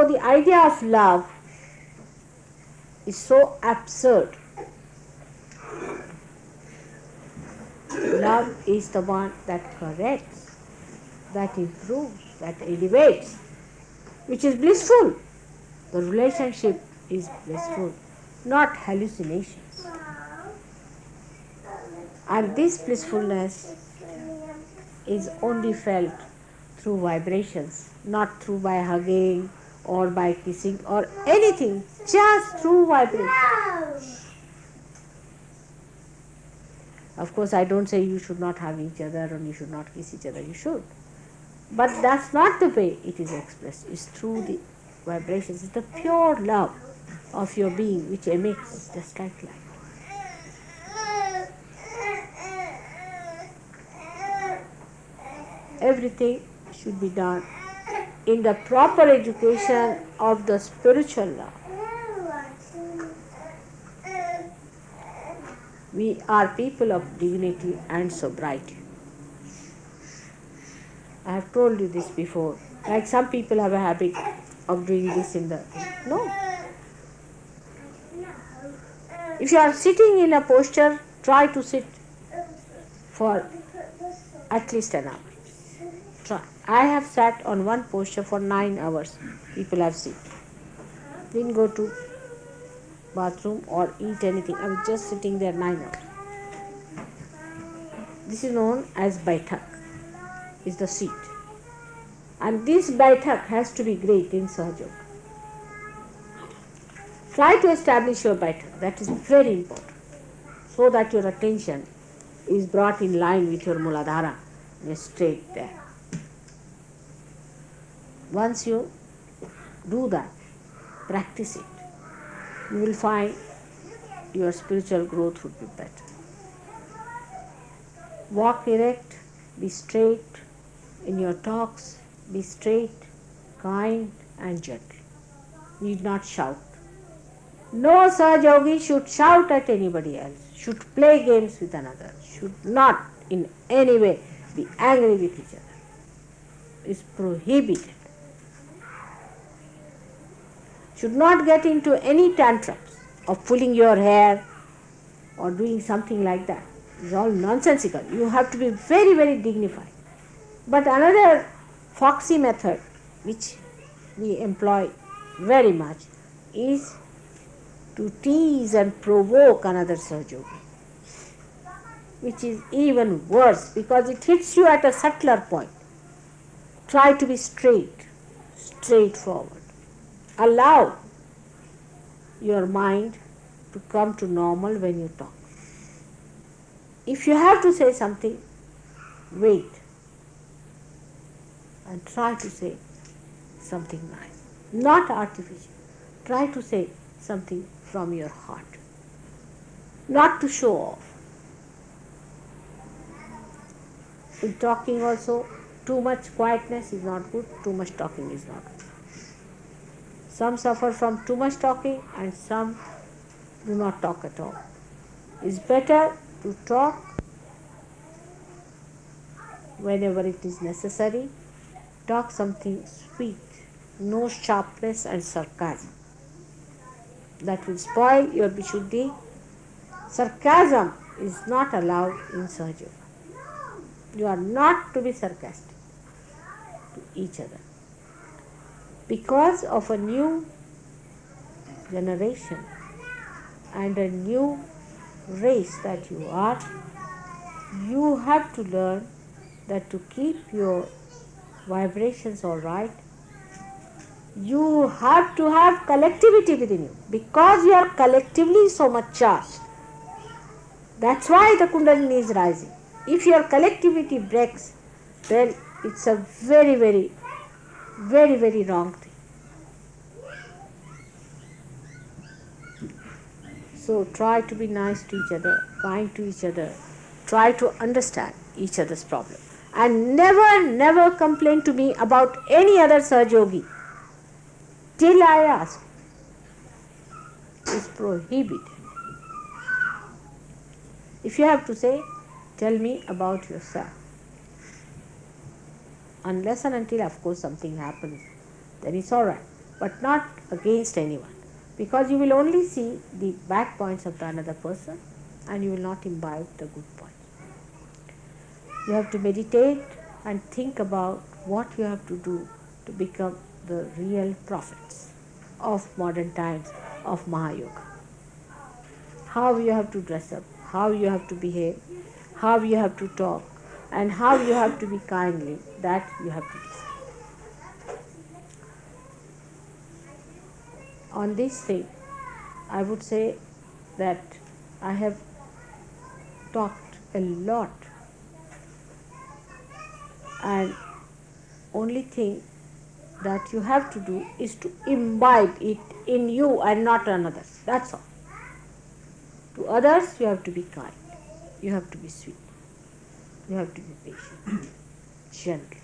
So the idea of love is so absurd. Love is the one that corrects, that improves, that elevates, which is blissful. The relationship is blissful, not hallucinations. And this blissfulness is only felt through vibrations, not through by hugging or by kissing or anything, just through vibration. Of course, I don't say you should not hug each other or you should not kiss each other, you should. But that's not the way it is expressed. It's through the vibrations. It's the pure love of your being which emits just like light. Everything should be done in the proper education of the spiritual love. We are people of dignity and sobriety. I have told you this before. Like some people have a habit of doing this in the... No. If you are sitting in a posture, try to sit for at least an hour. Try. I have sat on one posture for 9 hours. People have seen. Didn't go to bathroom or eat anything. I was just sitting there 9 hours. This is known as Baithak. Is the seat. And this Baithak has to be great in Sahaja. Try to establish your Baithak. That is very important. So that your attention is brought in line with your Muladhara. Straight there. Once you do that, practice it, you will find your spiritual growth would be better. Walk erect, be straight in your talks, be straight, kind and gentle. Need not shout. No Sahaja should shout at anybody else, should play games with another, should not in any way be angry with each other. It's prohibited. Should not get into any tantrums of pulling your hair or doing something like that. It's all nonsensical. You have to be very, very dignified. But another foxy method which we employ very much is to tease and provoke another Sahaja, which is even worse because it hits you at a subtler point. Try to be straight, straightforward. Allow your mind to come to normal when you talk. If you have to say something, wait and try to say something nice, not artificial. Try to say something from your heart, not to show off. In talking also, too much quietness is not good, too much talking is not good. Some suffer from too much talking and some do not talk at all. It's better to talk whenever it is necessary. Talk something sweet, no sharpness and sarcasm. That will spoil your Vishuddhi. Sarcasm is not allowed in Sahaja. You are not to be sarcastic to each other. Because of a new generation and a new race that you are, you have to learn that to keep your vibrations all right, you have to have collectivity within you because you are collectively so much charged. That's why the Kundalini is rising. If your collectivity breaks, then it's a very, very, very, very wrong thing. So try to be nice to each other, kind to each other, try to understand each other's problem. And never, never complain to me about any other Sahaja till I ask. It's prohibited. If you have to say, tell me about yourself. Unless and until, of course, something happens, then it's all right. but not against anyone, because you will only see the bad points of the another person and you will not imbibe the good points. You have to meditate and think about what you have to do to become the real prophets of modern times of Mahayoga. How you have to dress up, how you have to behave, how you have to talk, and how you have to be kindly, that you have to decide. On this thing, I would say that I have talked a lot, and only thing that you have to do is to imbibe it in you and not on others. That's all. To others, you have to be kind, you have to be sweet, you have to be patient, gentle.